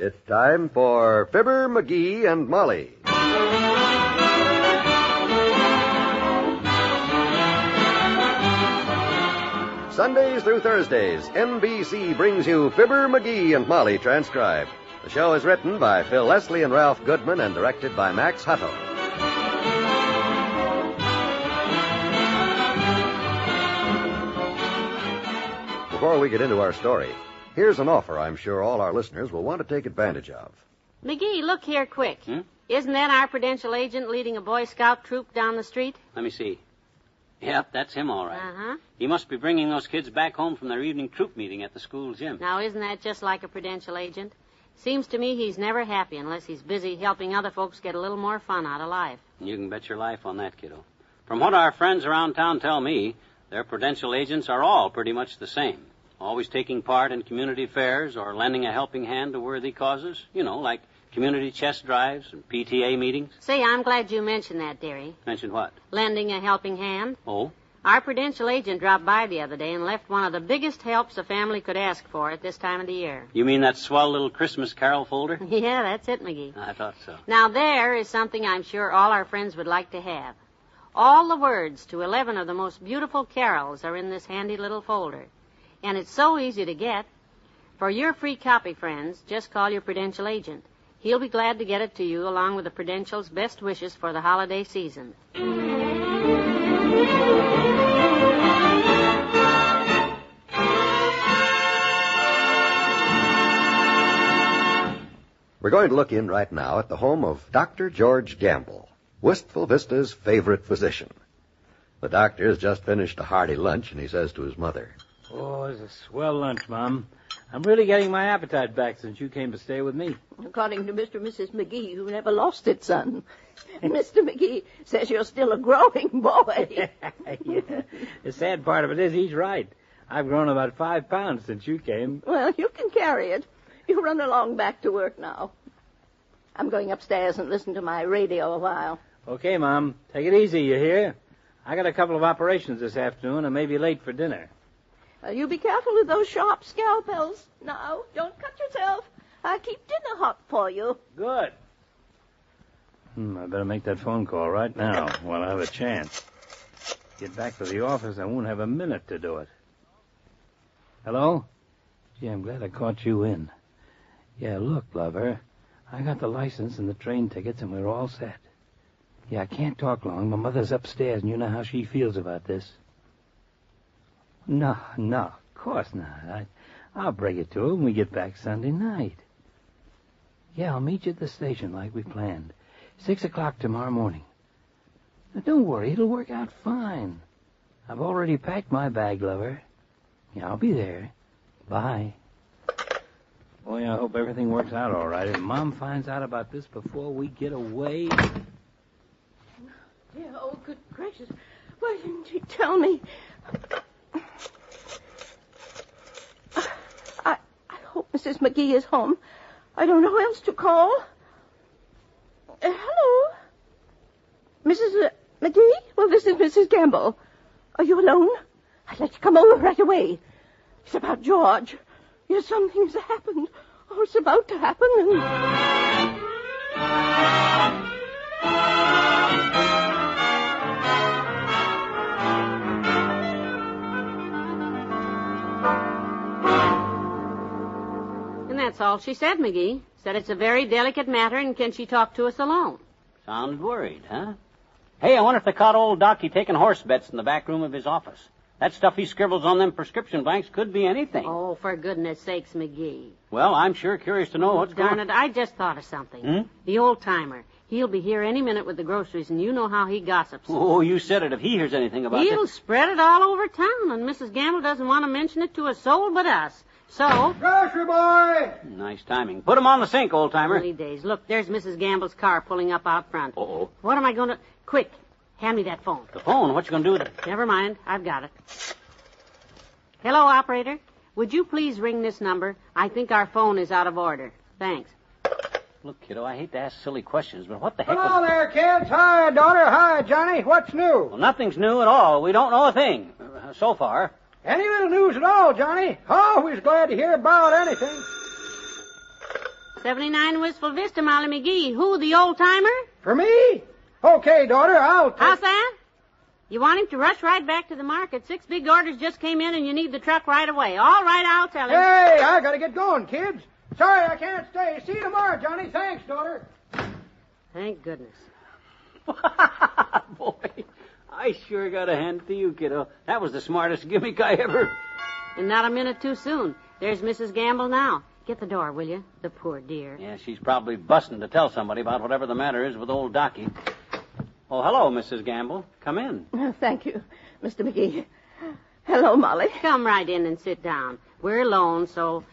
It's time for Fibber, McGee, and Molly. Sundays through Thursdays, NBC brings you Fibber, McGee, and Molly transcribed. The show is written by Phil Leslie and Ralph Goodman and directed by Max Hutto. Before we get into our story, here's an offer I'm sure all our listeners will want to take advantage of. McGee, look here quick. Isn't that our Prudential agent leading a Boy Scout troop down the street? Let me see. Yep, that's him all right. Uh-huh. He must be bringing those kids back home from their evening troop meeting at the school gym. Now, isn't that just like a Prudential agent? Seems to me he's never happy unless he's busy helping other folks get a little more fun out of life. You can bet your life on that, kiddo. From what our friends around town tell me, their Prudential agents are all pretty much the same. Always taking part in community fairs or lending a helping hand to worthy causes. You know, like community chess drives and PTA meetings. Say, I'm glad you mentioned that, dearie. Mentioned what? Lending a helping hand. Oh? Our Prudential agent dropped by the other day and left one of the biggest helps a family could ask for at this time of the year. You mean that swell little Christmas carol folder? Yeah, that's it, McGee. I thought so. Now, there is something I'm sure all our friends would like to have. All the words to 11 of the most beautiful carols are in this handy little folder. And it's so easy to get. For your free copy, friends, just call your Prudential agent. He'll be glad to get it to you along with the Prudential's best wishes for the holiday season. We're going to look in right now at the home of Dr. George Gamble, Wistful Vista's favorite physician. The doctor has just finished a hearty lunch, and he says to his mother, "Oh, it's a swell lunch, Mom. I'm really getting my appetite back since you came to stay with me." According to Mr. and Mrs. McGee, you never lost it, son. And Mr. McGee says you're still a growing boy. Yeah. The sad part of it is he's right. I've grown about 5 pounds since you came. Well, you can carry it. You run along back to work now. I'm going upstairs and listen to my radio a while. Okay, Mom. Take it easy, you hear? I got a couple of operations this afternoon and may be late for dinner. You be careful with those sharp scalpels. Now, don't cut yourself. I'll keep dinner hot for you. Good. I better make that phone call right now while I have a chance. Get back to the office, I won't have a minute to do it. Hello? Gee, I'm glad I caught you in. Yeah, look, lover. I got the license and the train tickets, and we're all set. Yeah, I can't talk long. My mother's upstairs, and you know how she feels about this. No, of course not. I'll bring it to her when we get back Sunday night. Yeah, I'll meet you at the station like we planned. 6 o'clock tomorrow morning. Now, don't worry, it'll work out fine. I've already packed my bag, lover. Yeah, I'll be there. Bye. Boy, I hope everything works out all right. If Mom finds out about this before we get away... Yeah, oh, good gracious. Why didn't you tell me? I hope Mrs. McGee is home. I don't know who else to call. Hello? Mrs. McGee? Well, this is Mrs. Gamble. Are you alone? I'd like to come over right away. It's about George. Yes, something's happened. Or it's about to happen, and... That's all she said, McGee. Said it's a very delicate matter, and can she talk to us alone? Sounded worried, huh? Hey, I wonder if they caught old Docky taking horse bets in the back room of his office. That stuff he scribbles on them prescription blanks could be anything. Oh, for goodness sakes, McGee. Well, I'm sure curious to know what's going on. Darn it, I just thought of something. The old-timer. He'll be here any minute with the groceries, and you know how he gossips. Oh, you said it. If he hears anything about it... He'll spread it all over town, and Mrs. Gamble doesn't want to mention it to a soul but us. So... Grocery boy! Nice timing. Put him on the sink, old-timer. Early days. Look, there's Mrs. Gamble's car pulling up out front. Uh-oh. What am I going to... Quick, hand me that phone. The phone? What you going to do with it? Never mind. I've got it. Hello, operator. Would you please ring this number? I think our phone is out of order. Thanks. Look, kiddo, I hate to ask silly questions, but what the heck Hello there, kids. Hi, daughter. Hi, Johnny. What's new? Well, nothing's new at all. We don't know a thing. So far. Any little news at all, Johnny? Always glad to hear about anything. 79 Wistful Vista, Molly McGee. Who, the old-timer? For me? Okay, daughter, I'll take... How's that? You want him to rush right back to the market. 6 big orders just came in and you need the truck right away. All right, I'll tell him. Hey, I gotta get going, kids. Sorry I can't stay. See you tomorrow, Johnny. Thanks, daughter. Thank goodness. Boy, I sure got a hand to you, kiddo. That was the smartest gimmick I ever... And not a minute too soon. There's Mrs. Gamble now. Get the door, will you? The poor dear. Yeah, she's probably busting to tell somebody about whatever the matter is with old Docky. Oh, hello, Mrs. Gamble. Come in. Thank you, Mr. McGee. Hello, Molly. Come right in and sit down. We're alone, so...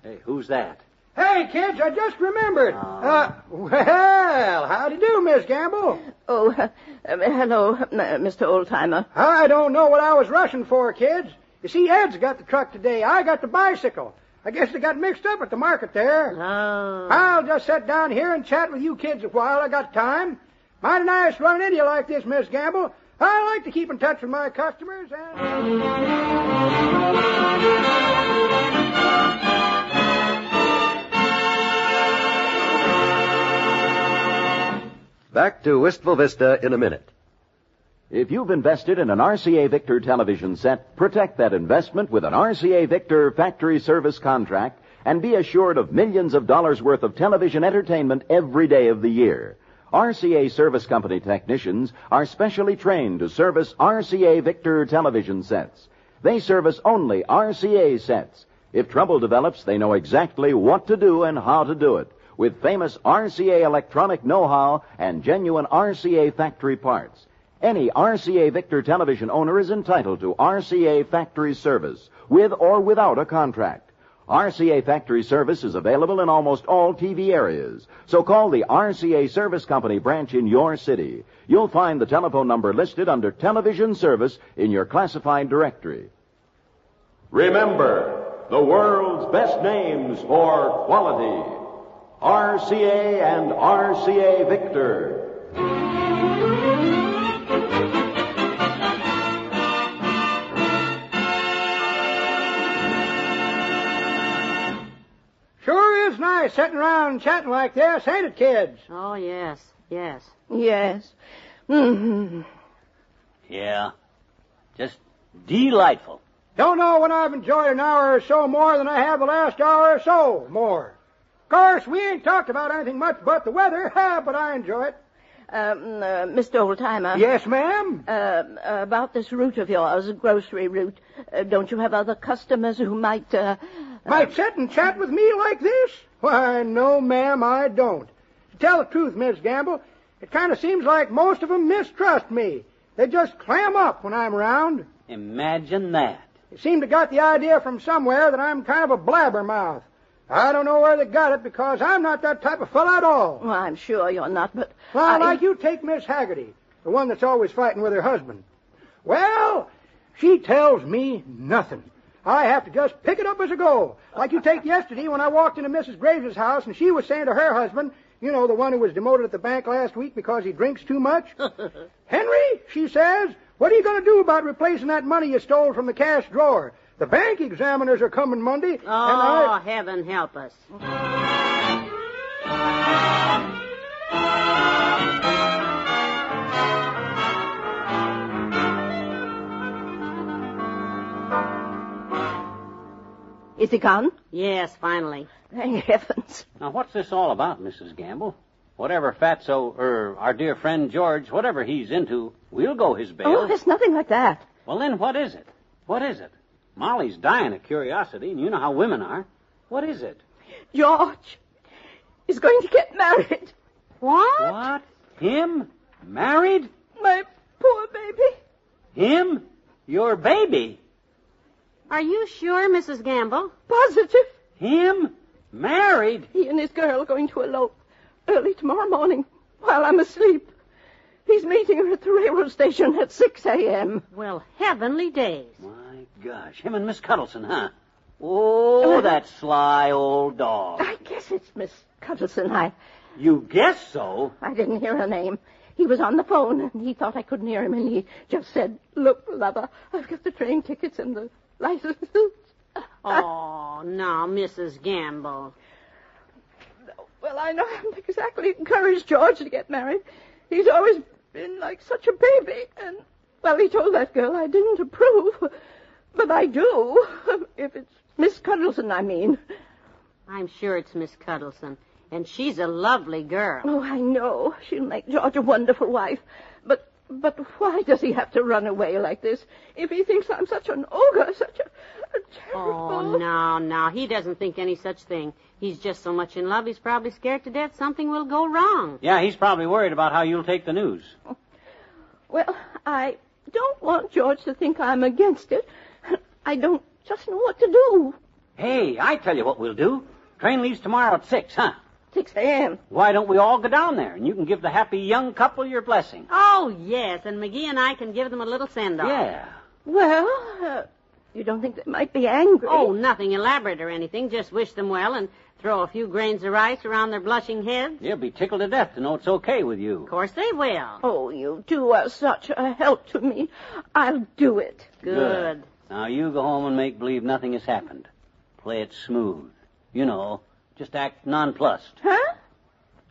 Hey, who's that? Hey, kids, I just remembered. Well, how do you do, Miss Gamble? Oh, hello, Mr. Oldtimer. I don't know what I was rushing for, kids. You see, Ed's got the truck today. I got the bicycle. I guess they got mixed up at the market there. Oh. I'll just sit down here and chat with you kids a while. I got time. Mighty nice running into you like this, Miss Gamble. I like to keep in touch with my customers and... Back to Wistful Vista in a minute. If you've invested in an RCA Victor television set, protect that investment with an RCA Victor factory service contract and be assured of millions of dollars worth of television entertainment every day of the year. RCA Service Company technicians are specially trained to service RCA Victor television sets. They service only RCA sets. If trouble develops, they know exactly what to do and how to do it, with famous RCA electronic know-how and genuine RCA factory parts. Any RCA Victor television owner is entitled to RCA factory service, with or without a contract. RCA factory service is available in almost all TV areas, so call the RCA Service Company branch in your city. You'll find the telephone number listed under television service in your classified directory. Remember, the world's best names for quality. RCA and RCA Victor. Sure is nice sitting around and chatting like this, ain't it, kids? Oh, yes, yes. Yes. Mm-hmm. Yeah, just delightful. Don't know when I've enjoyed an hour or so more than I have the last hour or so more. Of course, we ain't talked about anything much but the weather, but I enjoy it. Mr. Oldtimer. Yes, ma'am? About this route of yours, grocery route, don't you have other customers who might... Might sit and chat with me like this? Why, no, ma'am, I don't. To tell the truth, Miss Gamble, it kind of seems like most of them mistrust me. They just clam up when I'm around. Imagine that. They seem to got the idea from somewhere that I'm kind of a blabbermouth. I don't know where they got it, because I'm not that type of fellow at all. Well, I'm sure you're not, but... Well, like you take Miss Haggerty, the one that's always fighting with her husband. Well, she tells me nothing. I have to just pick it up as I go. Like you take yesterday when I walked into Mrs. Graves' house and she was saying to her husband, you know, the one who was demoted at the bank last week because he drinks too much. Henry, she says, what are you going to do about replacing that money you stole from the cash drawer? The bank examiners are coming Monday, Oh, heaven help us. Is he gone? Yes, finally. Thank heavens. Now, what's this all about, Mrs. Gamble? Whatever Fatso, our dear friend George, whatever he's into, we'll go his bail. Oh, there's nothing like that. Well, then what is it? What is it? Molly's dying of curiosity, and you know how women are. What is it? George is going to get married. What? What? Him? Married? My poor baby. Him? Your baby? Are you sure, Mrs. Gamble? Positive. Him? Married? He and his girl are going to elope early tomorrow morning while I'm asleep. He's meeting her at the railroad station at 6 a.m. Well, heavenly days. My gosh, him and Miss Cuddleson, huh? Oh, that sly old dog. I guess it's Miss Cuddleson. You guess so? I didn't hear her name. He was on the phone, and he thought I couldn't hear him, and he just said, "Look, lover, I've got the train tickets and the license." Oh, now, Mrs. Gamble. Well, I know I haven't exactly encouraged George to get married. He's always been like such a baby. And, well, he told that girl I didn't approve. But I do. If it's Miss Cuddleson, I mean. I'm sure it's Miss Cuddleson. And she's a lovely girl. Oh, I know. She'll make George a wonderful wife. But why does he have to run away like this? If he thinks I'm such an ogre, such a terrible... Oh, no. He doesn't think any such thing. He's just so much in love, he's probably scared to death something will go wrong. Yeah, he's probably worried about how you'll take the news. Well, I don't want George to think I'm against it. I don't just know what to do. Hey, I tell you what we'll do. Train leaves tomorrow at 6, huh? 6 a.m. Why don't we all go down there, and you can give the happy young couple your blessing? Oh, yes, and McGee and I can give them a little send-off. Yeah. Well, you don't think they might be angry? Oh, nothing elaborate or anything. Just wish them well and throw a few grains of rice around their blushing heads. They'll be tickled to death to know it's okay with you. Of course they will. Oh, you two are such a help to me. I'll do it. Good. Now you go home and make believe nothing has happened. Play it smooth. You know, just act nonplussed. Huh?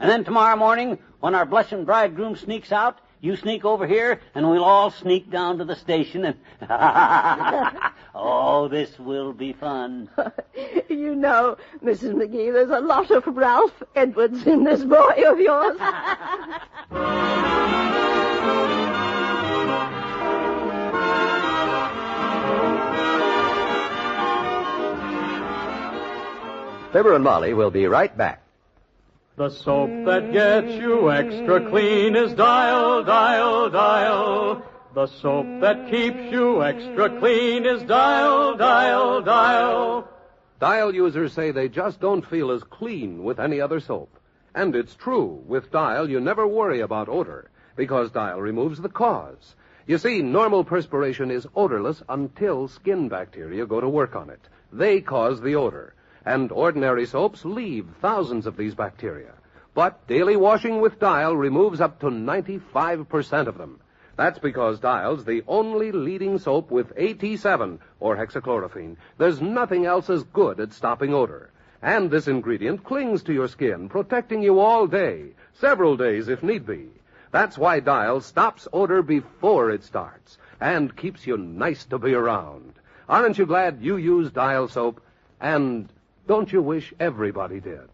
And then tomorrow morning, when our blushing bridegroom sneaks out, you sneak over here, and we'll all sneak down to the station and... Oh, this will be fun. You know, Mrs. McGee, there's a lot of Ralph Edwards in this boy of yours. Fibber and Molly will be right back. The soap that gets you extra clean is Dial, Dial, Dial. The soap that keeps you extra clean is Dial, Dial, Dial. Dial users say they just don't feel as clean with any other soap. And it's true. With Dial, you never worry about odor, because Dial removes the cause. You see, normal perspiration is odorless until skin bacteria go to work on it. They cause the odor. And ordinary soaps leave thousands of these bacteria. But daily washing with Dial removes up to 95% of them. That's because Dial's the only leading soap with AT7, or hexachlorophene. There's nothing else as good at stopping odor. And this ingredient clings to your skin, protecting you all day, several days if need be. That's why Dial stops odor before it starts, and keeps you nice to be around. Aren't you glad you use Dial soap? And don't you wish everybody did?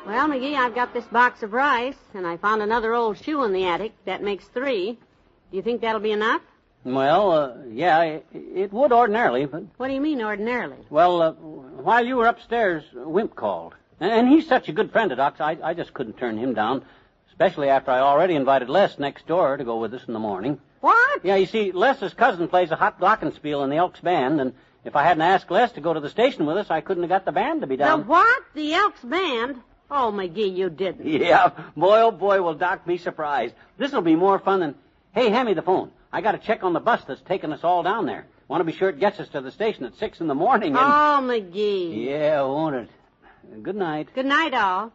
Well, McGee, I've got this box of rice, and I found another old shoe in the attic. That makes 3. Do you think that'll be enough? Well, yeah, it would ordinarily, but... What do you mean, ordinarily? Well, while you were upstairs, Wimp called. And he's such a good friend of Doc's, I just couldn't turn him down, especially after I already invited Les next door to go with us in the morning. What? Yeah, you see, Les's cousin plays a hot glockenspiel in the Elks Band, and if I hadn't asked Les to go to the station with us, I couldn't have got the band to be down. The what? The Elks Band? Oh, McGee, you didn't. Yeah, boy, oh boy, will Doc be surprised. This'll be more fun than... Hey, hand me the phone. I got to check on the bus that's taking us all down there. Want to be sure it gets us to the station at 6 in the morning. And... Oh, McGee. Yeah, won't it? Good night. Good night, all.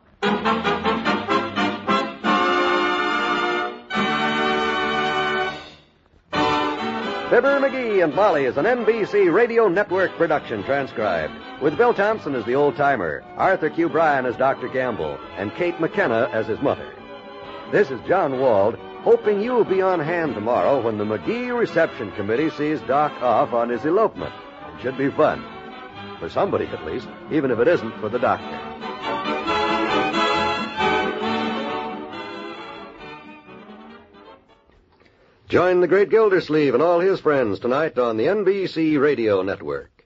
Fibber, McGee, and Molly is an NBC Radio Network production transcribed, with Bill Thompson as the old-timer, Arthur Q. Bryan as Dr. Gamble, and Kate McKenna as his mother. This is John Wald, hoping you'll be on hand tomorrow when the McGee Reception Committee sees Doc off on his elopement. It should be fun. For somebody, at least, even if it isn't for the doctor. Join the great Gildersleeve and all his friends tonight on the NBC Radio Network.